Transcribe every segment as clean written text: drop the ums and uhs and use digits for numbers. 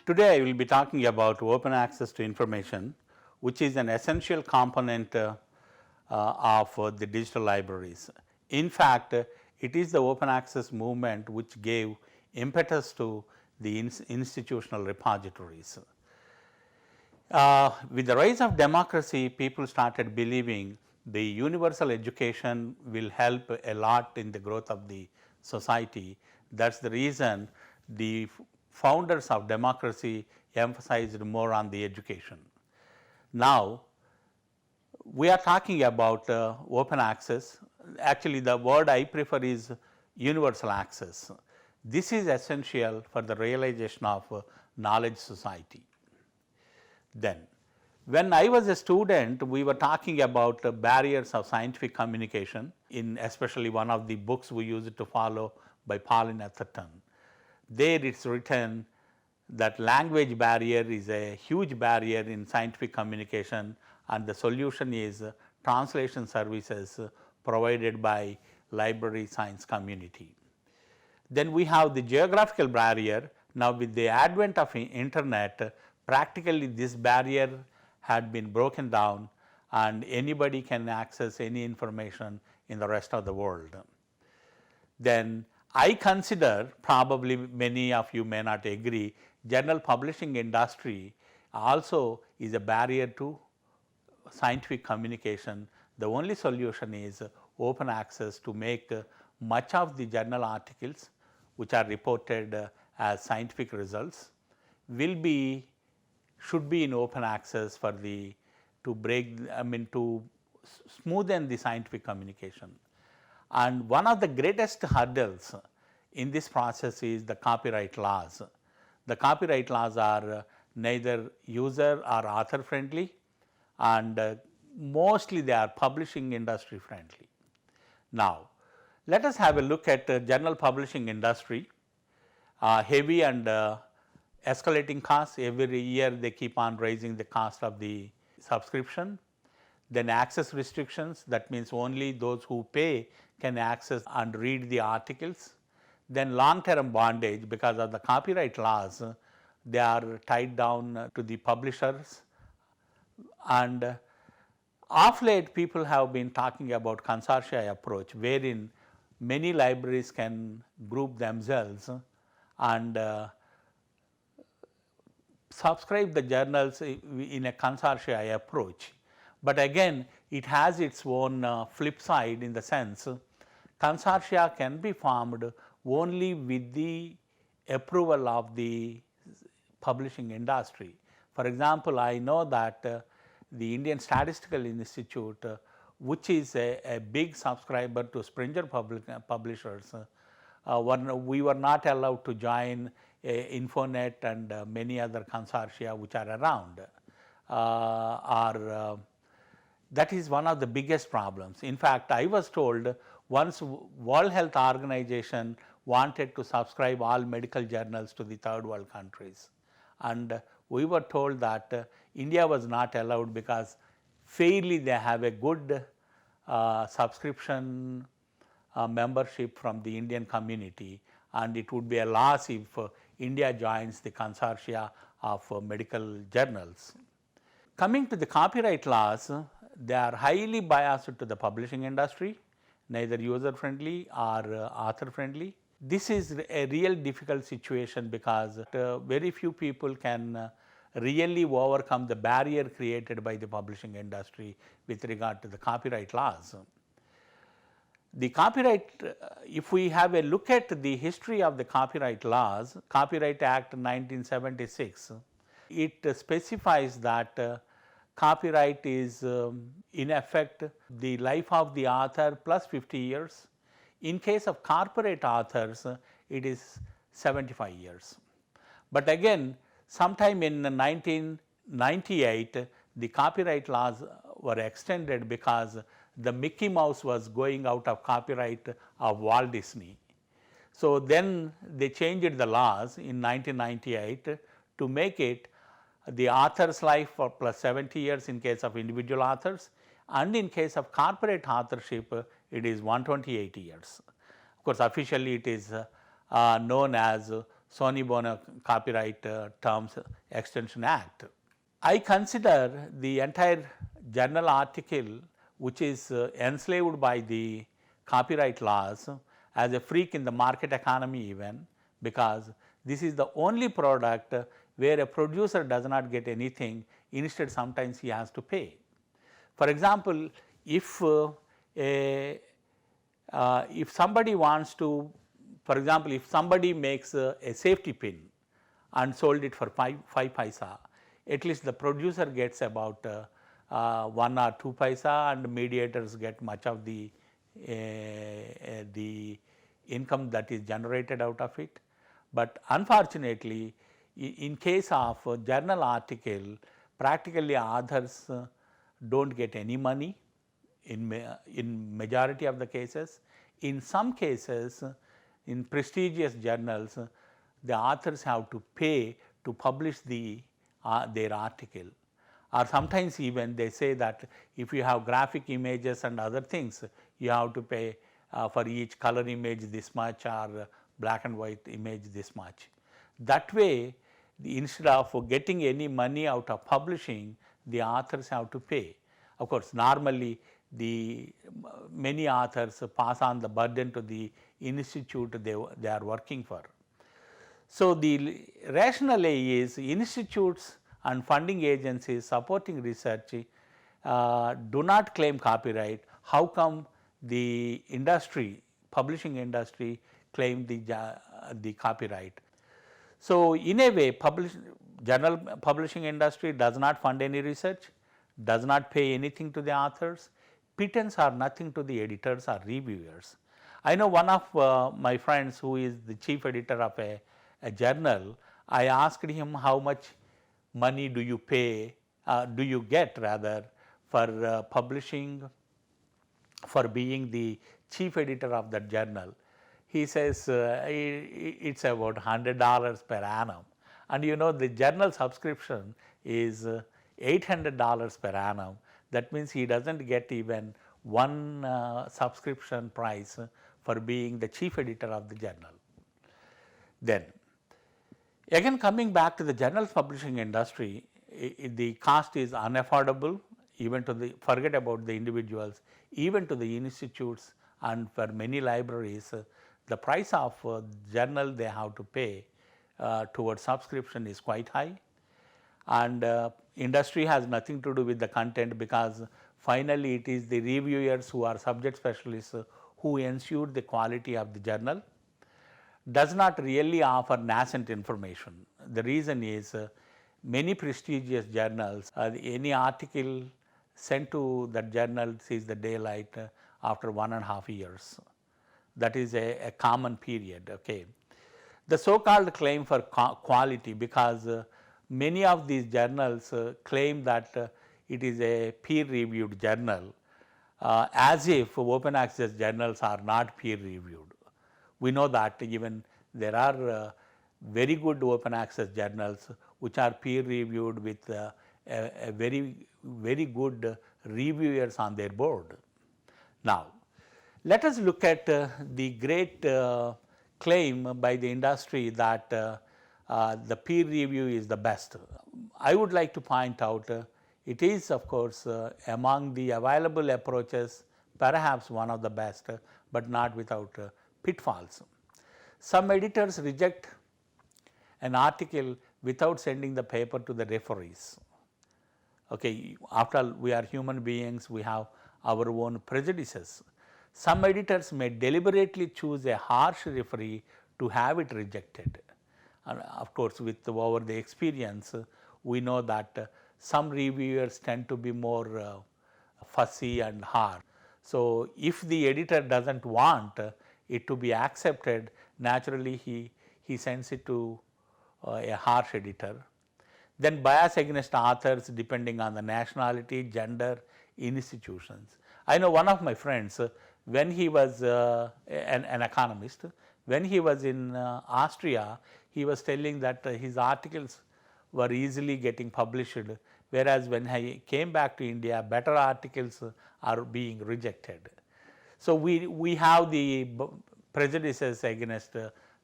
Today I will be talking about open access to information, which is an essential component of the digital libraries. In fact, it is the open access movement which gave impetus to the institutional repositories. With the rise of democracy, people started believing the universal education will help a lot in the growth of the society. That is the reason the founders of democracy emphasized more on the education. Now, we are talking about open access. Actually, the word I prefer is universal access. This is essential for the realization of knowledge society. Then, when I was a student, we were talking about barriers of scientific communication in especially one of the books we used to follow by Pauline Atherton. There it is written that language barrier is a huge barrier in scientific communication, and the solution is translation services provided by library science community. Then we have the geographical barrier. Now, with the advent of internet, practically this barrier had been broken down and anybody can access any information in the rest of the world. Then I consider, probably many of you may not agree, journal publishing industry also is a barrier to scientific communication. The only solution is open access to make much of the journal articles which are reported as scientific results should be in open access for the to smoothen the scientific communication. And one of the greatest hurdles in this process is the copyright laws. The copyright laws are neither user or author friendly, and mostly they are publishing industry friendly. Now, let us have a look at journal publishing industry. Heavy and escalating costs. Every year they keep on raising the cost of the subscription. Then access restrictions, that means only those who pay can access and read the articles. Then long term bondage, because of the copyright laws, they are tied down to the publishers. And of late people have been talking about consortia approach, wherein many libraries can group themselves and subscribe the journals in a consortia approach. But again, it has its own flip side, in the sense consortia can be formed only with the approval of the publishing industry. For example, I know that the Indian Statistical Institute, which is a big subscriber to Springer Publishers, we were not allowed to join Infonet and many other consortia which are around. That is one of the biggest problems. In fact, I was told once World Health Organization wanted to subscribe all medical journals to the third world countries, and we were told that India was not allowed because fairly they have a good subscription membership from the Indian community, and it would be a loss if India joins the consortia of medical journals. Coming to the copyright laws, they are highly biased to the publishing industry, neither user friendly or author friendly. This is a real difficult situation because very few people can really overcome the barrier created by the publishing industry with regard to the copyright laws. The copyright, if we have a look at the history of the copyright laws, Copyright Act 1976, it specifies that copyright is in effect the life of the author plus 50 years. In case of corporate authors, it is 75 years. But again, sometime in 1998, the copyright laws were extended because the Mickey Mouse was going out of copyright of Walt Disney. So then they changed the laws in 1998 to make it the author's life for plus 70 years in case of individual authors, and in case of corporate authorship it is 128 years. Of course, officially it is known as Sony Bono Copyright Terms Extension Act. I consider the entire journal article which is enslaved by the copyright laws as a freak in the market economy even, because this is the only product where a producer does not get anything, instead sometimes he has to pay. For example, if somebody wants to, for example, if somebody makes a safety pin and sold it for 5 paisa, at least the producer gets about 1 or 2 paisa, and mediators get much of the income that is generated out of it. But unfortunately, in case of a journal article, practically authors don't get any money in majority of the cases. In some cases, in prestigious journals, the authors have to pay to publish their article, or sometimes even they say that if you have graphic images and other things, you have to pay for each color image this much, or black and white image this much. That way, instead of getting any money out of publishing, the authors have to pay. Of course, normally many authors pass on the burden to the institute they are working for. So, the rationale is institutes and funding agencies supporting research do not claim copyright. How come the industry, publishing industry, claim the copyright? So, in a way, journal publishing industry does not fund any research, does not pay anything to the authors, pittance are nothing to the editors or reviewers. I know one of my friends who is the chief editor of a journal. I asked him how much money do you pay, do you get rather, for publishing, for being the chief editor of that journal. He says it's about $100 per annum, and you know the journal subscription is $800 per annum. That means he doesn't get even one subscription price for being the chief editor of the journal. Then again, coming back to the journal publishing industry, the cost is unaffordable even to the, forget about the individuals, even to the institutes, and for many libraries the price of journal they have to pay towards subscription is quite high, and industry has nothing to do with the content, because finally it is the reviewers who are subject specialists who ensure the quality of the journal. Does not really offer nascent information. The reason is many prestigious journals, any article sent to that journal sees the daylight after 1.5 years. That is a common period. Okay. The so-called claim for quality, because many of these journals claim that it is a peer-reviewed journal, as if open access journals are not peer-reviewed. We know that even there are very good open access journals which are peer reviewed with a very good reviewers on their board. Now, let us look at the great claim by the industry that the peer review is the best. I would like to point out it is of course among the available approaches perhaps one of the best, but not without pitfalls. Some editors reject an article without sending the paper to the referees. Okay, after all, we are human beings, we have our own prejudices. Some editors may deliberately choose a harsh referee to have it rejected. And of course, over the experience, we know that some reviewers tend to be more fussy and hard. So, if the editor does not want it to be accepted, naturally he sends it to a harsh editor. Then bias against authors depending on the nationality, gender, institutions. I know one of my friends, when he was an economist, when he was in Austria, he was telling that his articles were easily getting published, whereas when he came back to India, better articles are being rejected. So, we have the prejudices against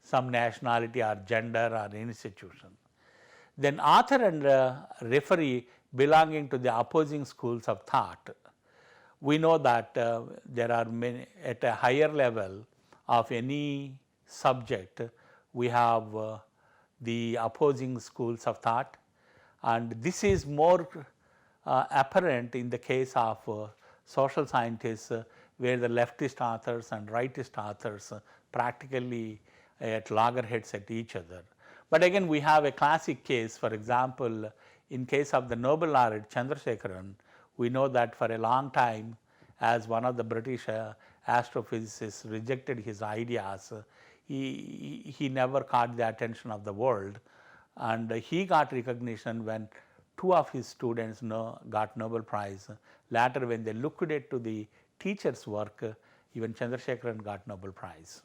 some nationality or gender or institution. Then author and referee belonging to the opposing schools of thought. We know that there are many at a higher level of any subject, we have the opposing schools of thought, and this is more apparent in the case of social scientists, where the leftist authors and rightist authors practically at loggerheads at each other. But again, we have a classic case. For example, in case of the Nobel laureate Chandrasekharan, we know that for a long time, as one of the British astrophysicists rejected his ideas, he never caught the attention of the world, and he got recognition when two of his students got Nobel Prize. Later, when they looked into the teacher's work, even Chandrasekharan got Nobel Prize.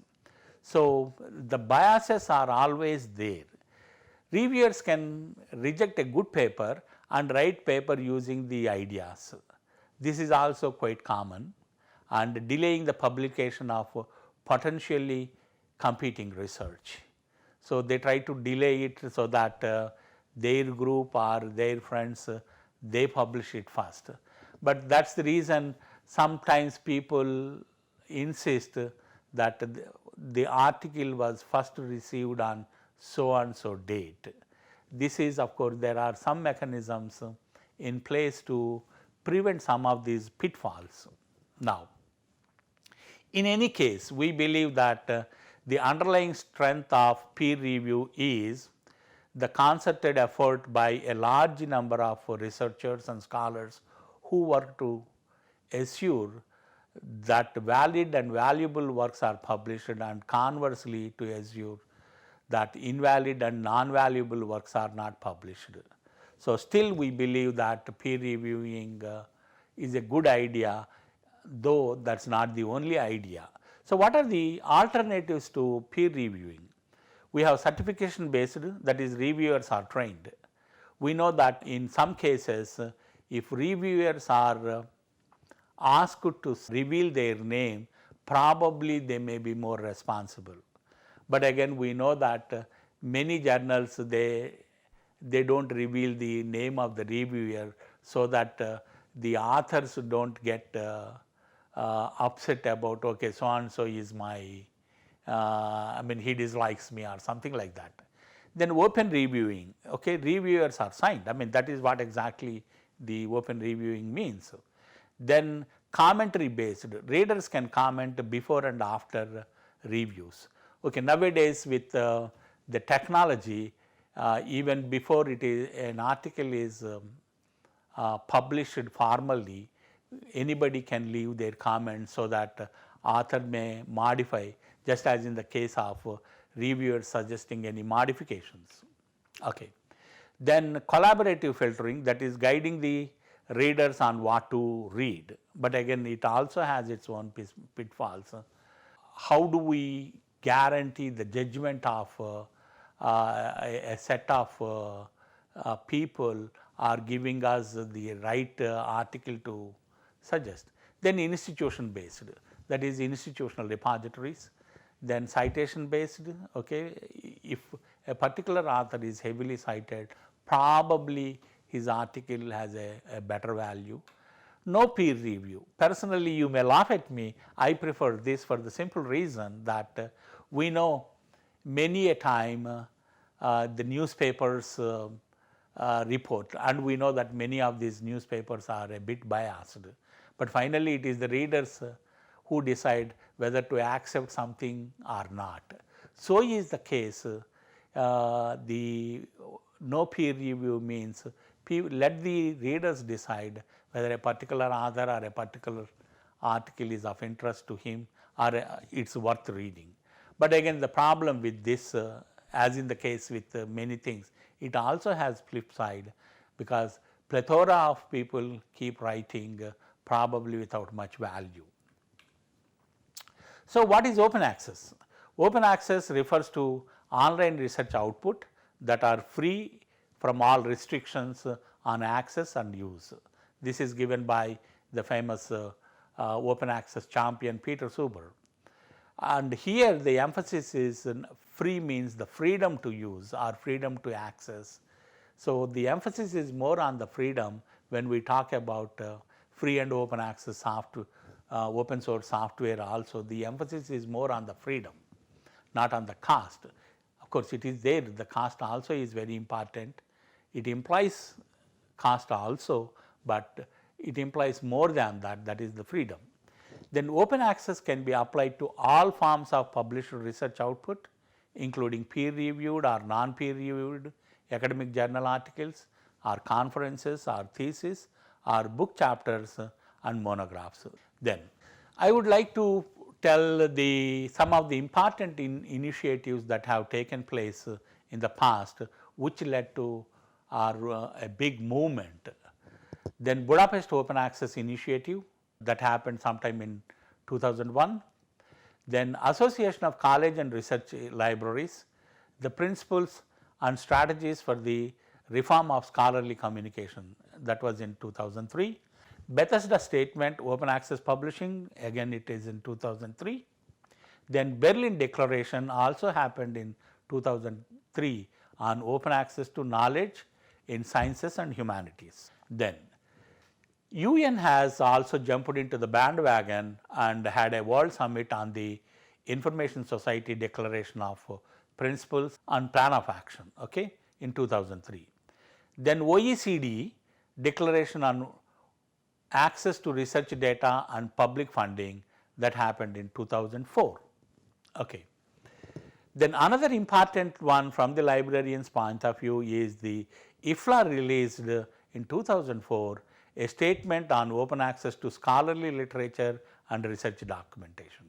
So, the biases are always there. Reviewers can reject a good paper and write paper using the ideas. This is also quite common, and delaying the publication of potentially competing research. So, they try to delay it so that their group or their friends they publish it first. But that is the reason sometimes people insist that the article was first received on so and so date. This is, of course, there are some mechanisms in place to prevent some of these pitfalls. Now, in any case, we believe that the underlying strength of peer review is the concerted effort by a large number of researchers and scholars who work to assure that valid and valuable works are published, and conversely to assure that invalid and non-valuable works are not published. So, still we believe that peer reviewing is a good idea, though that is not the only idea. So, what are the alternatives to peer reviewing? We have certification based, that is, reviewers are trained. We know that in some cases, if reviewers are asked to reveal their name, probably they may be more responsible. But again, we know that many journals they do not reveal the name of the reviewer, so that the authors do not get upset about, okay, so and so is my I mean he dislikes me or something like that. Then open reviewing, okay, reviewers are signed, I mean that is what exactly the open reviewing means. Then commentary based, readers can comment before and after reviews. Okay, nowadays with the technology, even before it is an article is published formally, anybody can leave their comments so that author may modify, just as in the case of reviewers suggesting any modifications. Okay. Then collaborative filtering, that is guiding the readers on what to read, but again it also has its own pitfalls. How do we guarantee the judgment of a set of people are giving us the right article to suggest? Then institution based, that is institutional repositories. Then citation based, okay, if a particular author is heavily cited, probably his article has a better value. No peer review. Personally, you may laugh at me, I prefer this for the simple reason that we know many a time the newspapers report, and we know that many of these newspapers are a bit biased, but finally it is the readers who decide whether to accept something or not. So is the case, the no peer review means let the readers decide whether a particular author or a particular article is of interest to him or it is worth reading. But again, the problem with this, as in the case with many things, it also has flip side, because plethora of people keep writing probably without much value. So, what is open access? Open access refers to online research output that are free from all restrictions on access and use. This is given by the famous open access champion Peter Suber. And here the emphasis is free means the freedom to use or freedom to access. So, the emphasis is more on the freedom when we talk about free and open access software, open source software also. The emphasis is more on the freedom, not on the cost. Of course, it is there, the cost also is very important. It implies cost also, but it implies more than that, that is the freedom. Then open access can be applied to all forms of published research output, including peer reviewed or non peer reviewed academic journal articles or conferences or theses or book chapters and monographs. Then I would like to tell some of the important initiatives that have taken place in the past, which led to a big movement. Then Budapest Open Access Initiative that happened sometime in 2001. Then Association of College and Research Libraries, the principles and strategies for the reform of scholarly communication, that was in 2003. Bethesda Statement Open Access Publishing, again it is in 2003. Then Berlin Declaration also happened in 2003 on open access to knowledge in sciences and humanities. Then UN has also jumped into the bandwagon and had a world summit on the Information Society Declaration of Principles and Plan of Action, okay, in 2003. Then OECD Declaration on Access to Research Data and Public Funding, that happened in 2004. Okay. Then another important one from the librarian's point of view is the IFLA released in 2004 a statement on open access to scholarly literature and research documentation,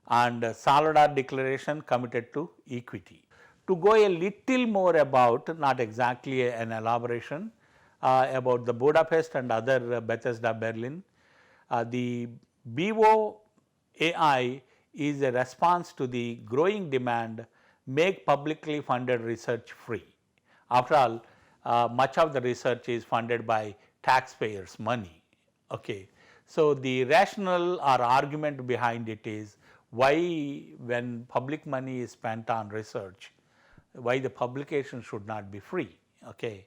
and Soledad Declaration committed to equity. To go a little more about, not exactly an elaboration, about the Budapest and other Bethesda Berlin, the BOAI is a response to the growing demand make publicly funded research free. After all, much of the research is funded by taxpayers' money. Okay. So, the rationale or argument behind it is why, when public money is spent on research, why the publication should not be free. Okay.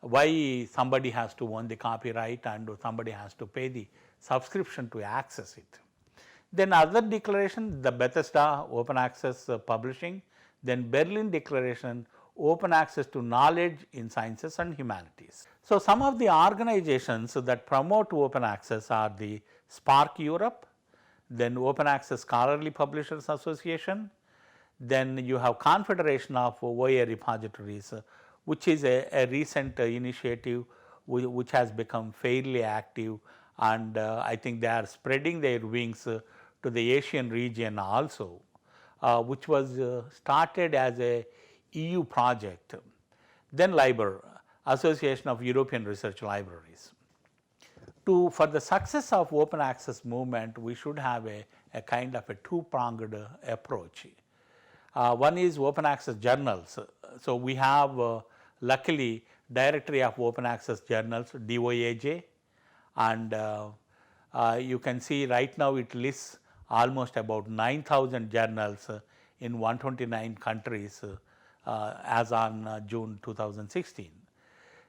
Why somebody has to own the copyright and somebody has to pay the subscription to access it. Then other declaration, the Bethesda Open Access Publishing, then Berlin Declaration Open Access to Knowledge in Sciences and Humanities. So, some of the organizations that promote open access are the SPARC Europe, then Open Access Scholarly Publishers Association, then you have Confederation of OA Repositories, which is a recent initiative which has become fairly active, and I think they are spreading their wings to the Asian region also, which was started as a EU project. Then LIBR, Association of European Research Libraries. For the success of open access movement, we should have a kind of a two-pronged approach. One is open access journals. So, we have luckily Directory of Open Access Journals, DOAJ, and you can see right now it lists almost about 9,000 journals in 129 countries as on June 2016.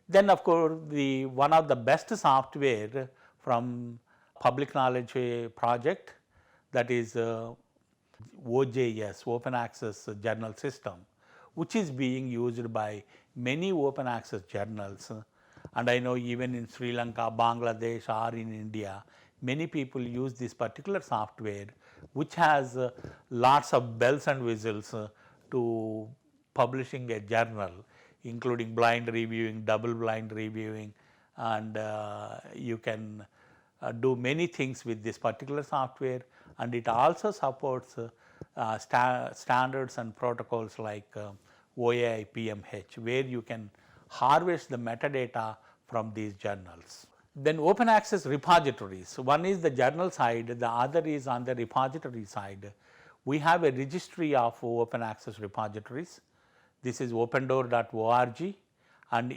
Then of course, one of the best software from Public Knowledge Project, that is OJS, Open Access Journal System, which is being used by many open access journals, and I know even in Sri Lanka, Bangladesh or in India, many people use this particular software, which has lots of bells and whistles to publishing a journal, including blind reviewing, double blind reviewing, and you can do many things with this particular software, and it also supports standards and protocols like OAI PMH, where you can harvest the metadata from these journals. Then open access repositories. One is the journal side, the other is on the repository side. We have a registry of open access repositories. This is opendoor.org, and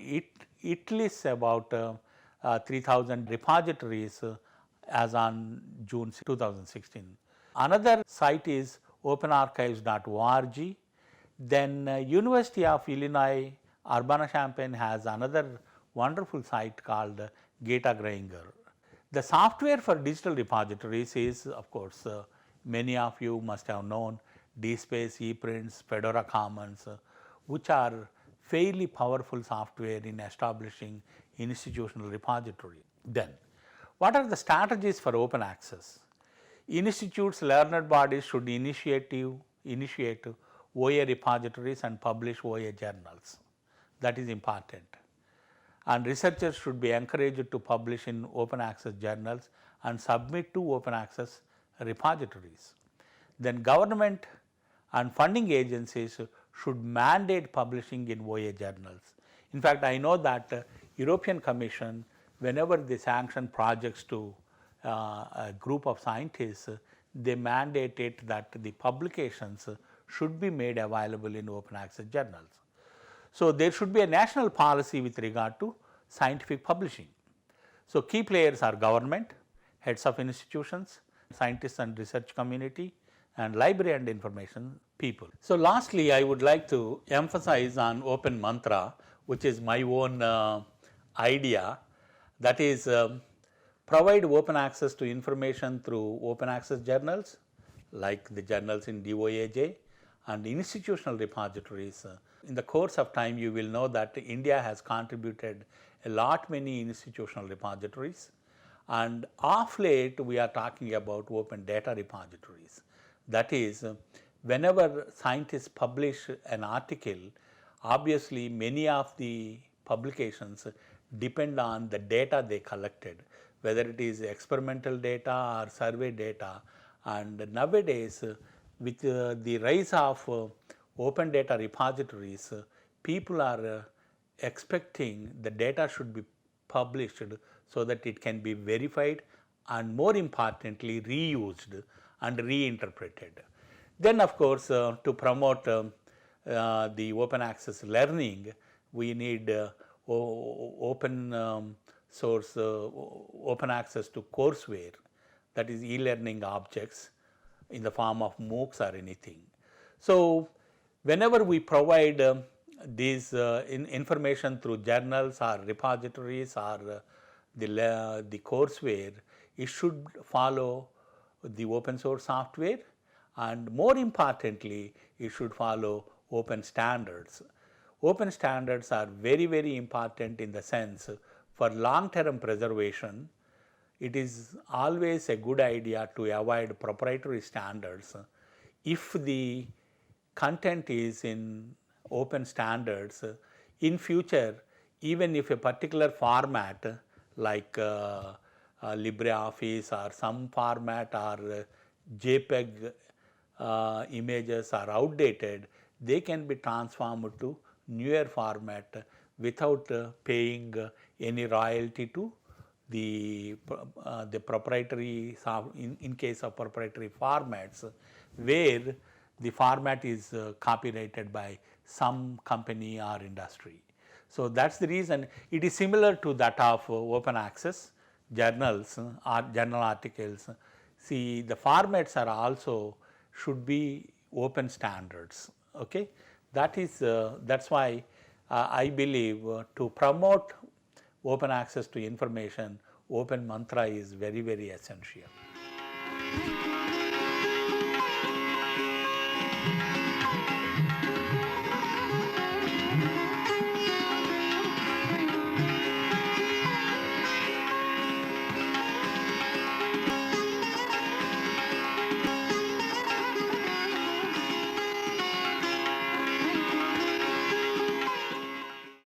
it lists about 3,000 repositories as on June 2016. Another site is openarchives.org. Then University of Illinois Urbana-Champaign has another wonderful site called Gata-Grainger. The software for digital repositories is, of course, many of you must have known DSpace, ePrints, Fedora Commons, which are fairly powerful software in establishing institutional repository. Then, what are the strategies for open access? Institutes, learned bodies should initiate OA repositories and publish OA journals. That is important. And researchers should be encouraged to publish in open access journals and submit to open access repositories. Then government and funding agencies should mandate publishing in OA journals. In fact, I know that European Commission, whenever they sanction projects to a group of scientists, they mandate it that the publications should be made available in open access journals. So, there should be a national policy with regard to scientific publishing. So, key players are government, heads of institutions, scientists and research community, and library and information people. So, lastly, I would like to emphasize on open mantra, which is my own idea, that is provide open access to information through open access journals like the journals in DOAJ and institutional repositories. In the course of time, you will know that India has contributed a lot many institutional repositories, and of late we are talking about open data repositories. That is, whenever scientists publish an article, obviously many of the publications depend on the data they collected, whether it is experimental data or survey data. And nowadays, with the rise of open data repositories, people are expecting the data should be published so that it can be verified and, more importantly, reused and reinterpreted. Then, of course, to promote the open access learning, we need open source, open access to courseware, that is e-learning objects in the form of MOOCs or anything. So, whenever we provide these information through journals or repositories or the courseware, it should follow the open source software, and more importantly, it should follow open standards. Open standards are very, very important in the sense for long-term preservation. It is always a good idea to avoid proprietary standards. If the content is in open standards, in future, even if a particular format like LibreOffice or some format or JPEG images are outdated, they can be transformed to newer format without paying any royalty to the proprietary, in case of proprietary formats, where the format is copyrighted by some company or industry. So, that is the reason it is similar to that of open access journals or journal articles. See, the formats are also should be open standards. Okay? That is that's why I believe to promote open access to information, open mantra is very, very essential.